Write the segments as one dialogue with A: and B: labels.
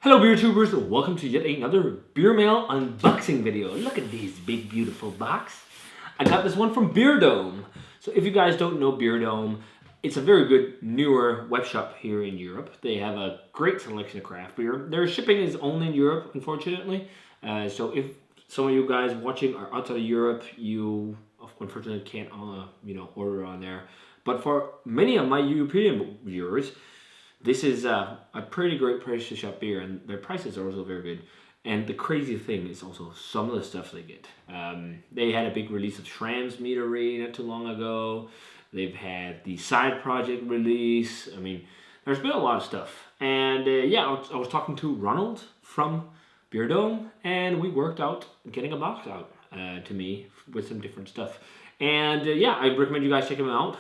A: Hello beer tubers, welcome to yet another beer mail unboxing video. Look at this big beautiful box. I got this one from Beerdome. So if you guys don't know Beerdome, it's a very good newer web shop here in Europe. They have a great selection of craft beer. Their shipping is only in Europe, unfortunately. So if some of you guys watching are outside of Europe, you unfortunately can't order on there. But for many of my European viewers, this is a pretty great place to shop beer, and their prices are also very good. And the crazy thing is also some of the stuff they get. They had a big release of Schramm's Meadery not too long ago. They've had the side project release. I mean, there's been a lot of stuff. And I was talking to Ronald from Beerdome, and we worked out getting a box out to me with some different stuff. And I recommend you guys check them out.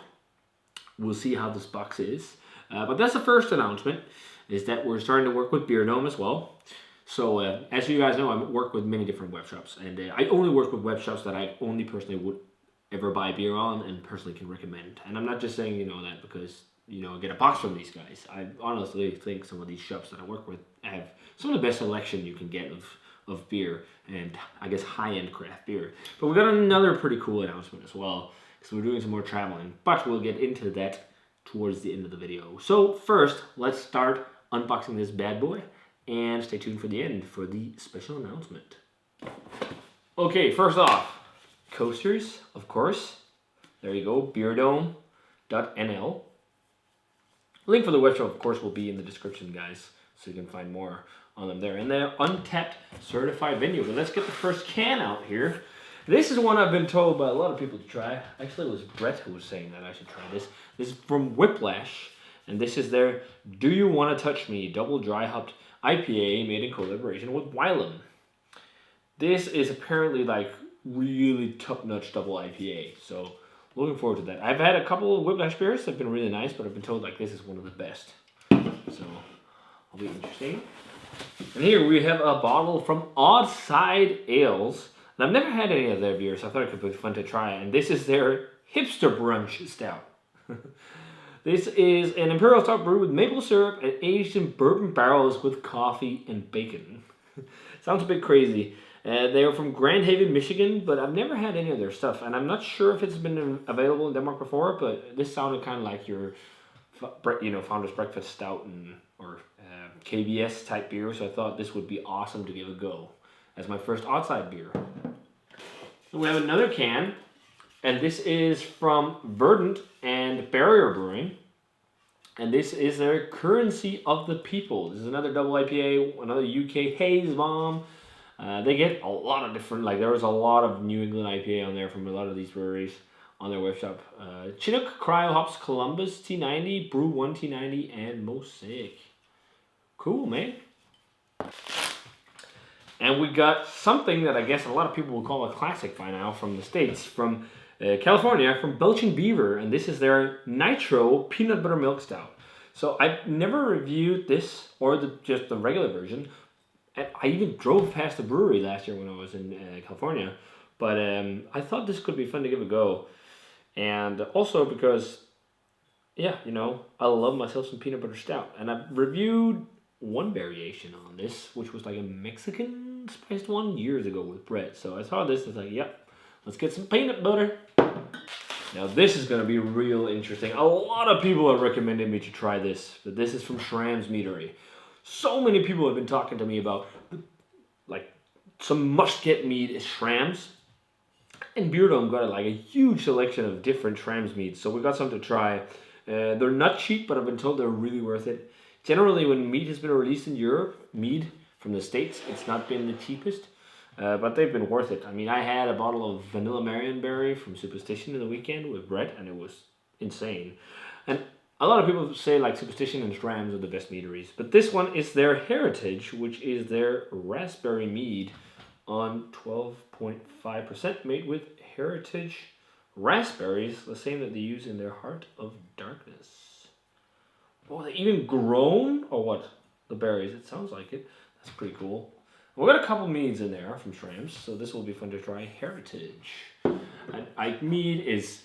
A: We'll see how this box is. But that's the first announcement, is that we're starting to work with Beerdome as well. So as you guys know, I work with many different web shops, and I only work with web shops that I only personally would ever buy beer on and personally can recommend. And I'm not just saying that because I get a box from these guys. I honestly think some of these shops that I work with have some of the best selection you can get of beer, and I guess high-end craft beer. But we got another pretty cool announcement as well, because we're doing some more traveling. But we'll get into that towards the end of the video. So first, let's start unboxing this bad boy, and stay tuned for the end for the special announcement. Okay, first off, coasters, of course. There you go, beerdome.nl. Link for the webshop, of course, will be in the description, guys, so you can find more on them there. And they're untapped certified venue. But let's get the first can out here. This is one I've been told by a lot of people to try. Actually, it was Brett who was saying that I should try this. This is from Whiplash, and this is their Do You Want to Touch Me double dry hopped IPA made in collaboration with Wylam. This is apparently like really top-notch double IPA, so looking forward to that. I've had a couple of Whiplash beers that have been really nice, but I've been told like this is one of the best. So, it'll be interesting. And here we have a bottle from Odd Side Ales. And I've never had any of their beers, so I thought it could be fun to try. And this is their Hipster Brunch Stout. This is an imperial stout brewed with maple syrup and aged in bourbon barrels with coffee and bacon. Sounds a bit crazy. They are from Grand Haven, Michigan, but I've never had any of their stuff. And I'm not sure if it's been available in Denmark before, but this sounded kind of like your Founder's Breakfast Stout or KBS type beer. So I thought this would be awesome to give a go as my first outside beer. So we have another can, and this is from Verdant and Barrier Brewing, and this is their Currency of the People. This is another double IPA, another UK haze bomb. They get a lot of different, there was a lot of New England IPA on there from a lot of these breweries on their webshop. Chinook, Cryo Hops, Columbus, T90, Brew 1 T90, and Mosaic. Cool, man. And we got something that I guess a lot of people will call a classic by now from the States, from California, from Belching Beaver, and this is their Nitro Peanut Butter Milk Stout. So I've never reviewed this, or just the regular version. I even drove past the brewery last year when I was in California, but I thought this could be fun to give a go. And also because, I love myself some peanut butter stout, and I've reviewed one variation on this, which was like a Mexican spiced one years ago with Brett. So I saw this and was like, yep, let's get some peanut butter. Now this is going to be real interesting. A lot of people have recommended me to try this, but this is from Schramm's Meadery. So many people have been talking to me about some must-get mead is Schramm's. And Beerdome got a huge selection of different Schramm's meads, so we got some to try. They're not cheap, but I've been told they're really worth it. Generally, when mead has been released in Europe, mead from the States, it's not been the cheapest, but they've been worth it. I mean, I had a bottle of Vanilla Marionberry from Superstition in the weekend with Brett, and it was insane. And a lot of people say Superstition and Schramm's are the best meaderies, but this one is their Heritage, which is their raspberry mead on 12.5%, made with Heritage raspberries, the same that they use in their Heart of Darkness. Oh, they even grown? Or what? The berries. It sounds like it. That's pretty cool. We got a couple meads in there from Schramm's, so this will be fun to try. Heritage. Mead is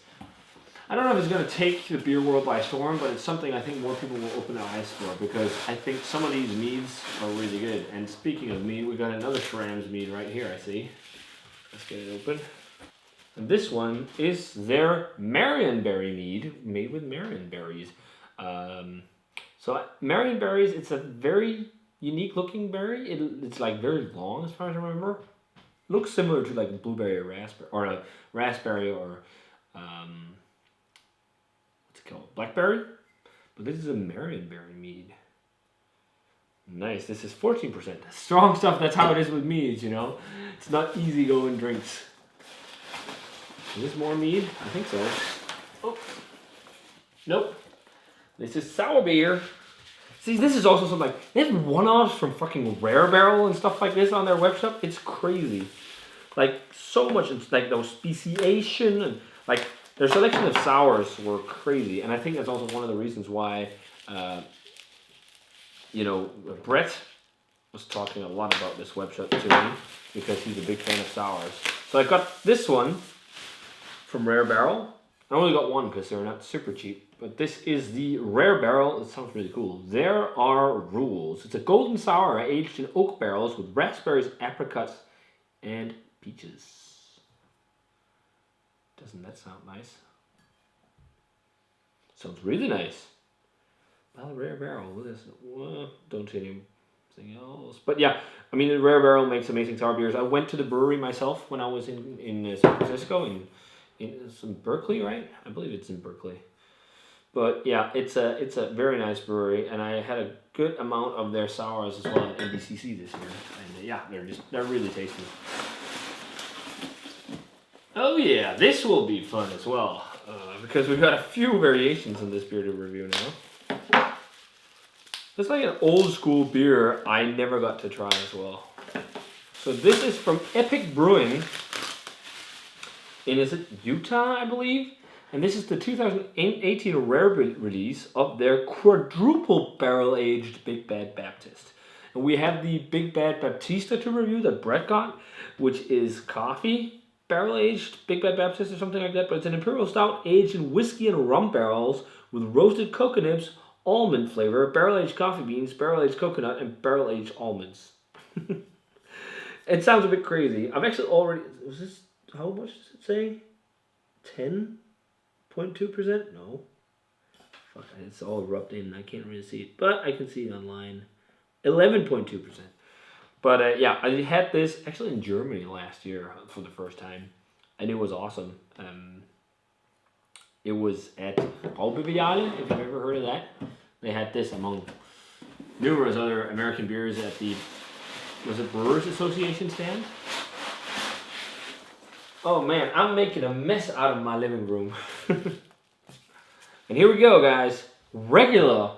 A: I don't know if it's going to take the beer world by storm, but it's something I think more people will open their eyes for, because I think some of these meads are really good. And speaking of mead, we got another Schramm's mead right here, I see. Let's get it open. And this one is their Marionberry mead, made with Marionberries. So Marionberries, it's a very unique looking berry. It's like very long as far as I remember. Looks similar to like a blueberry or raspberry, or a raspberry, or what's it called, blackberry. But this is a Marionberry mead. Nice. This is 14%. Strong stuff. That's how it is with meads, you know. It's not easy going drinks. Is this more mead? I think so. Oh, nope. This is sour beer. See, this is also something like, they have one-offs from fucking Rare Barrel and stuff like this on their web shop. It's crazy. Like, so much. It's like those speciation and like their selection of sours were crazy. And I think that's also one of the reasons why, you know, Brett was talking a lot about this web shop to me because he's a big fan of sours. So I got this one from Rare Barrel. I only got one because they're not super cheap. But this is the Rare Barrel. It sounds really cool. There Are Rules. It's a golden sour aged in oak barrels with raspberries, apricots, and peaches. Doesn't that sound nice? Sounds really nice. Well, Rare Barrel. What is it? Well, don't see anything else. But yeah, I mean, Rare Barrel makes amazing sour beers. I went to the brewery myself when I was in San Francisco, in Berkeley, right? I believe it's in Berkeley. But yeah, it's a very nice brewery, and I had a good amount of their sours as well at NBCC this year. And yeah, they're really tasty. Oh yeah, this will be fun as well because we've got a few variations in this beer to review now. It's like an old school beer I never got to try as well. So this is from Epic Brewing. And is it Utah, I believe? And this is the 2018 rare release of their quadruple barrel-aged Big Bad Baptist. And we have the Big Bad Baptista to review that Brett got, which is coffee barrel-aged Big Bad Baptist or something like that. But it's an imperial stout aged in whiskey and rum barrels with roasted coconuts, almond flavor, barrel-aged coffee beans, barrel-aged coconut, and barrel-aged almonds. It sounds a bit crazy. I've actually already... Was this... How much does it say? 10.2%? No. Fuck, it's all rubbed in. I can't really see it. But I can see it online. 11.2%. But yeah, I had this actually in Germany last year for the first time. And it was awesome. It was at Probeviale, if you've ever heard of that. They had this among numerous other American beers at the... Was it Brewers Association stand? Oh man, I'm making a mess out of my living room. And here we go, guys. Regular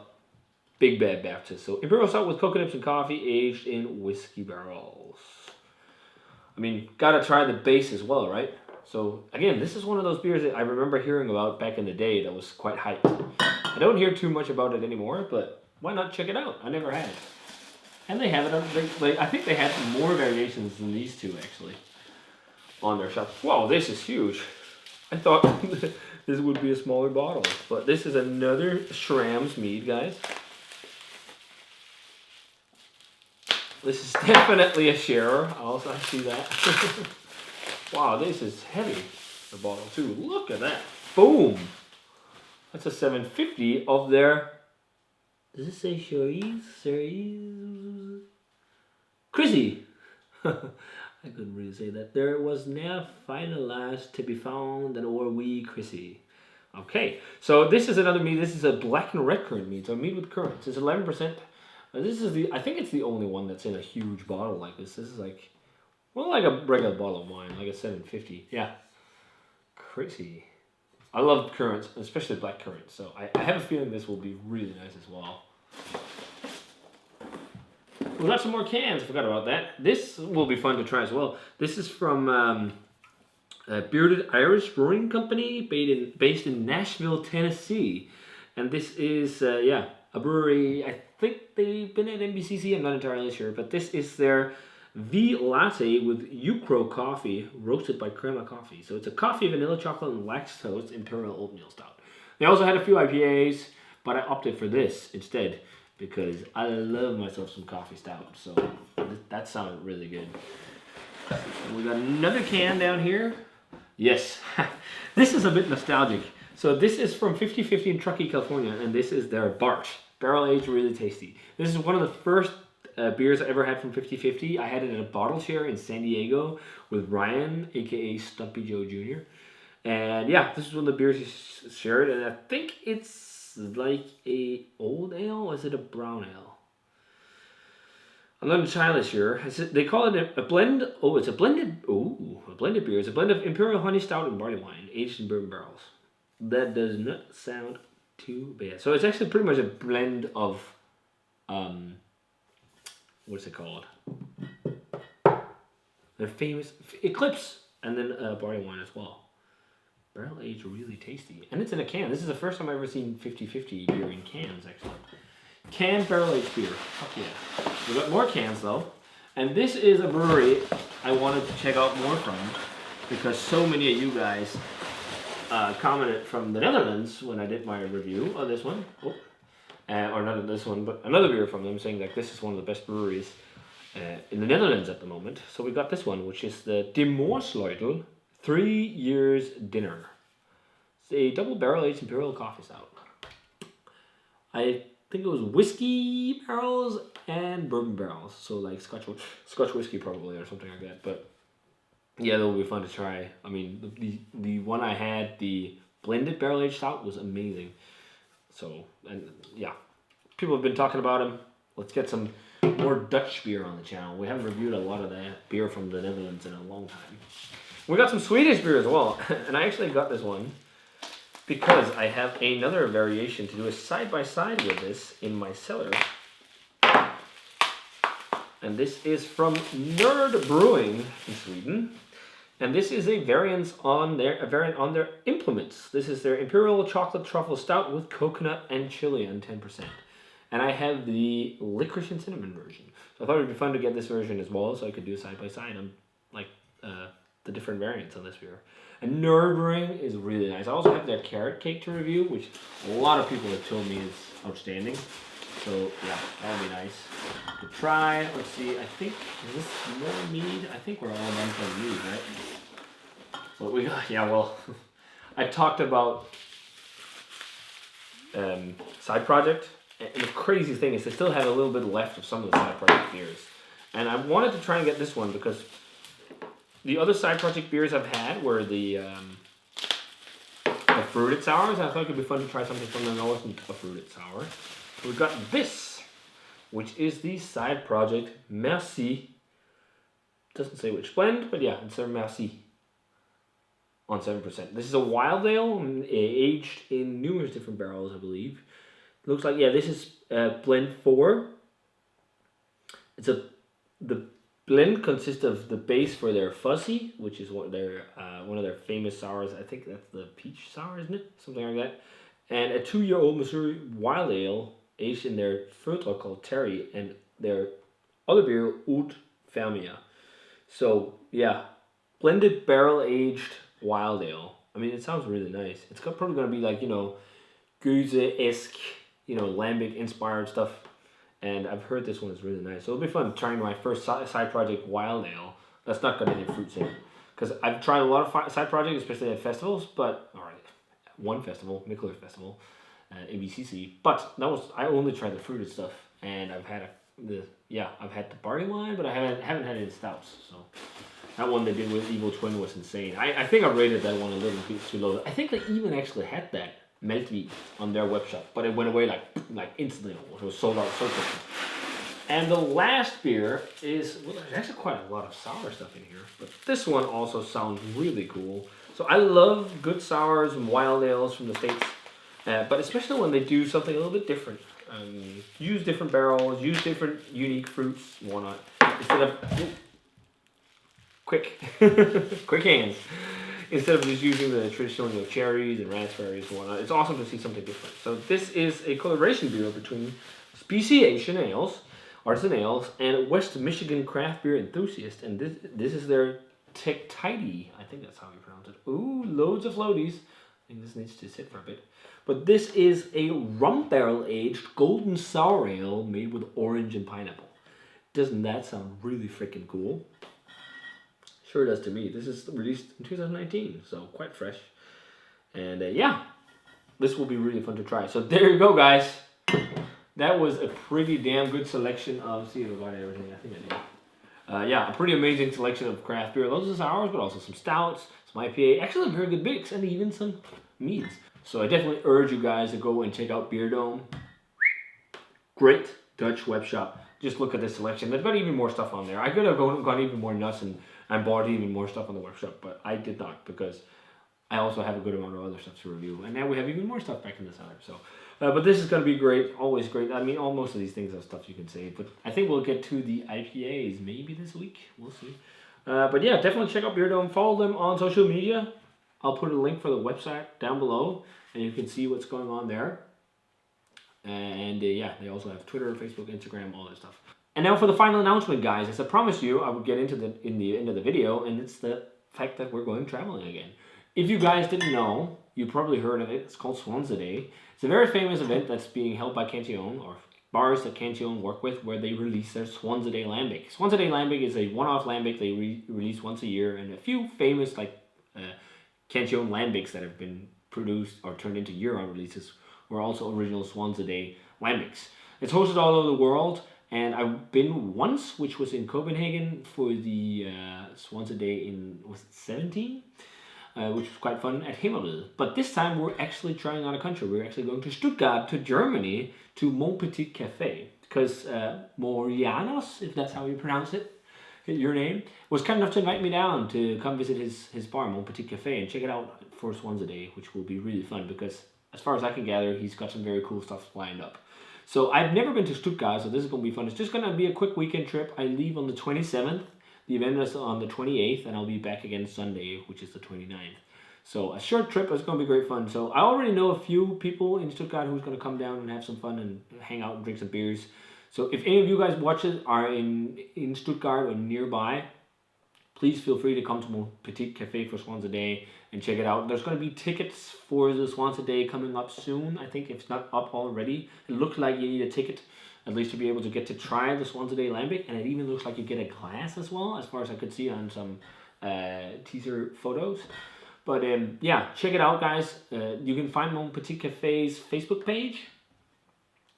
A: Big Bad Baptist. So imperial stout with coconuts and coffee aged in whiskey barrels. I mean, gotta try the base as well, right? So again, this is one of those beers that I remember hearing about back in the day that was quite hyped. I don't hear too much about it anymore, but why not check it out? I never had it. And they have it on, I think they had more variations than these two actually on their shop. Wow, this is huge. I thought this would be a smaller bottle, but this is another Schramm's mead, guys. This is definitely a sharer. I see that. Wow, this is heavy. The bottle too. Look at that. Boom. That's a 750 of their. Does it say Cherise? Cerise? Chrissy. I couldn't really say that. There was now finalized to be found an Orwee Chrissy. Okay, so this is another mead. This is a black and red currant mead. So mead with currants. It's 11%. This is I think it's the only one that's in a huge bottle like this. This is like, well, like a regular bottle of wine, like a 750. Yeah, crazy. I love currants, especially black currants. So I have a feeling this will be really nice as well. We got some more cans. I forgot about that. This will be fun to try as well. This is from Bearded Irish Brewing Company, based in Nashville, Tennessee. And this is, a brewery. I think they've been at NBCC. I'm not entirely sure. But this is their V Latte with Ukro coffee, roasted by Crema Coffee. So it's a coffee, vanilla, chocolate, and lactose imperial oatmeal stout. They also had a few IPAs, but I opted for this instead. because I love myself some coffee stout. So that sounded really good. And we got another can down here. Yes, this is a bit nostalgic. So this is from 50/50 in Truckee, California, and this is their Bart. Barrel aged, really tasty. This is one of the first beers I ever had from 50/50. I had it at a bottle share in San Diego with Ryan, aka Stumpy Joe Jr. And yeah, this is one of the beers he shared, and I think it's like a old ale, or is it a brown ale? I'm not entirely sure. They call it a blend. Oh, it's a blended. Oh, a blended beer. It's a blend of imperial honey stout and barley wine, aged in bourbon barrels. That does not sound too bad. So it's actually pretty much a blend of, what's it called? Their famous Eclipse, and then barley wine as well. Barrel aged, really tasty, and it's in a can. This is the first time I've ever seen 50/50 beer in cans, actually. Canned barrel aged beer. Fuck yeah. We got more cans though, and this is a brewery I wanted to check out more from because so many of you guys commented from the Netherlands when I did my review of this one. Oh. Or not this one, but another beer from them, saying that this is one of the best breweries in the Netherlands at the moment. So we got this one, which is the TMOH 3 Years Dinner. It's a double barrel aged imperial coffee stout. I think it was whiskey barrels and bourbon barrels, so like Scotch whiskey probably or something like that. But yeah, that'll be fun to try. I mean, the one I had, the blended barrel aged stout, was amazing. So, and yeah, people have been talking about them. Let's get some more Dutch beer on the channel. We haven't reviewed a lot of that beer from the Netherlands in a long time. We got some Swedish beer as well, and I actually got this one because I have another variation to do a side-by-side with this in my cellar. And this is from Nerd Brewing in Sweden. And this is a variant on their implements. This is their Imperial Chocolate Truffle Stout with coconut and chili on 10%. And I have the licorice and cinnamon version. So I thought it would be fun to get this version as well, so I could do side-by-side on like the different variants on this beer. And Nerd Brewing is really nice. I also have their carrot cake to review, which a lot of people have told me is outstanding. So yeah, that would be nice to try. Let's see, I think, is this more mead? I think we're all done for mead, right? But we got, yeah, well, I talked about side project, and the crazy thing is they still have a little bit left of some of the side project beers. And I wanted to try and get this one because the other side project beers I've had were the fruited sours. I thought it could be fun to try something from them that wasn't a fruited sour. We got this, which is the side project Merci. Doesn't say which blend, but yeah, it's their Merci on 7%. This is a wild ale aged in numerous different barrels, I believe. It looks like, yeah, this is blend 4. The blend consists of the base for their Fuzzy, which is one of their famous sours. I think that's the peach sour, isn't it? Something like that. And a 2-year-old Missouri wild ale aged in their filter called Terry, and their other beer, Oud Fermia. So yeah, blended barrel aged wild ale. I mean, it sounds really nice. It's probably going to be like, Goose-esque, lambic inspired stuff. And I've heard this one is really nice. So it'll be fun trying my first side project wild ale. That's not got any fruits in it. Because I've tried a lot of side projects, especially at festivals, but, alright, one festival, Mickler Festival, ABCC. But I only tried the fruited stuff, and I've had I've had the barley wine, but I haven't had it in stouts. So that one they did with Evil Twin was insane. I think I rated that one a little bit too low. I think they even actually had that Meltby on their web shop, but it went away like instantly. It was sold out so quickly. And the last beer is, well, there's actually quite a lot of sour stuff in here, but this one also sounds really cool. So I love good sours and wild ales from the States, but especially when they do something a little bit different. Use different barrels, use different unique fruits and whatnot, instead of quick hands. Instead of just using the traditional cherries and raspberries and whatnot. It's awesome to see something different. So this is a collaboration beer between Speciation Ales, Artisan Ales, and West Michigan Craft Beer Enthusiast. And this is their Tidy. I think that's how you pronounce it. Ooh, loads of floaties. think this needs to sit for a bit. But this is a rum barrel aged golden sour ale made with orange and pineapple. Doesn't that sound really freaking cool? Sure does to me. This is released in 2019, so quite fresh. And yeah, this will be really fun to try. So there you go, guys. That was a pretty damn good selection of, see if I got everything, I think I did. Yeah, a pretty amazing selection of craft beer. Those are sours, but also some stouts, some IPA, actually a very good mix, and even some meads. So I definitely urge you guys to go and check out Beerdome. Great Dutch Webshop. Just look at this selection. They've got even more stuff on there. I could have gone even more nuts and bought even more stuff on the webshop, but I did not because I also have a good amount of other stuff to review. And now we have even more stuff back in the cellar. So, but this is going to be great. Always great. I mean, most of these things are stuff you can save. But I think we'll get to the IPAs maybe this week. We'll see. But yeah, definitely check out Beerdome. Follow them on social media. I'll put a link for the website down below, and you can see what's going on there. And yeah, they also have Twitter, Facebook, Instagram, all that stuff. And now for the final announcement, guys. As I promised you, I would get into in the end of the video, and it's the fact that we're going traveling again. If you guys didn't know, you probably heard of it. It's called Zwanze Day. It's a very famous event that's being held by Cantillon, or bars that Cantillon work with, where they release their Zwanze Day lambic. Zwanze Day lambic is a one-off lambic they release once a year, and a few famous Cantillon lambics that have been produced or turned into year-round releases were also original Zwanze Day lambics. It's hosted all over the world, and I've been once, which was in Copenhagen for the Zwanze Day in, was it 17? Which was quite fun at Himmel. But this time we're actually trying out a country. We're actually going to Stuttgart, to Germany, to Mon Petit Café. Because Morianos, if that's how you pronounce it, your name, was kind enough to invite me down to come visit his bar, Mon Petit Café, and check it out for Zwanze Day, which will be really fun because, as far as I can gather, he's got some very cool stuff lined up. So I've never been to Stuttgart, so this is going to be fun. It's just going to be a quick weekend trip. I leave on the 27th. The event is on the 28th, and I'll be back again Sunday, which is the 29th. So a short trip is going to be great fun. So I already know a few people in Stuttgart who's going to come down and have some fun and hang out and drink some beers. So if any of you guys watch it are in Stuttgart or nearby, please feel free to come to Mon Petit Café for Zwanze Day and check it out. There's going to be tickets for the Zwanze Day coming up soon. I think if it's not up already, it looks like you need a ticket at least to be able to get to try the Zwanze Day lambic, and it even looks like you get a glass as well, as far as I could see on some teaser photos. But yeah, check it out, guys. You can find Mon Petit Café's Facebook page,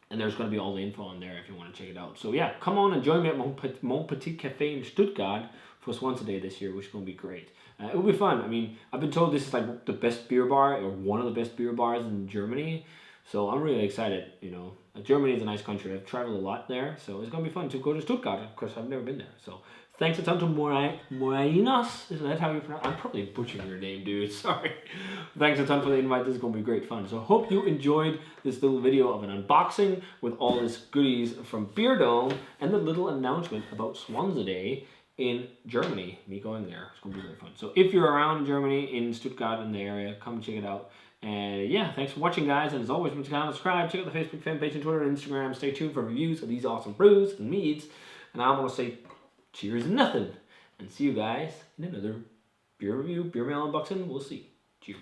A: and there's going to be all the info on there if you want to check it out. So yeah, come on and join me at Mon Petit Café in Stuttgart for Zwanze Day this year, which is going to be great. It will be fun. I mean, I've been told this is like the best beer bar, or one of the best beer bars in Germany. So I'm really excited, you know. Germany is a nice country. I've traveled a lot there, so it's going to be fun to go to Stuttgart. Of course, I've never been there. So thanks a ton to Morianos. Is that how you pronounce it? I'm probably butchering your name, dude. Sorry. Thanks a ton for the invite. This is going to be great fun. So hope you enjoyed this little video of an unboxing with all this goodies from Beerdome and the little announcement about Zwanze Day in Germany, me going there. It's going to be very fun. So if you're around Germany, in Stuttgart, in the area, come check it out. And yeah, thanks for watching, guys. And as always, remember to comment, subscribe, check out the Facebook fan page and Twitter and Instagram. Stay tuned for reviews of these awesome brews and meads. And I want to say cheers and nothing. And see you guys in another beer review, beer mail unboxing. We'll see. Cheers.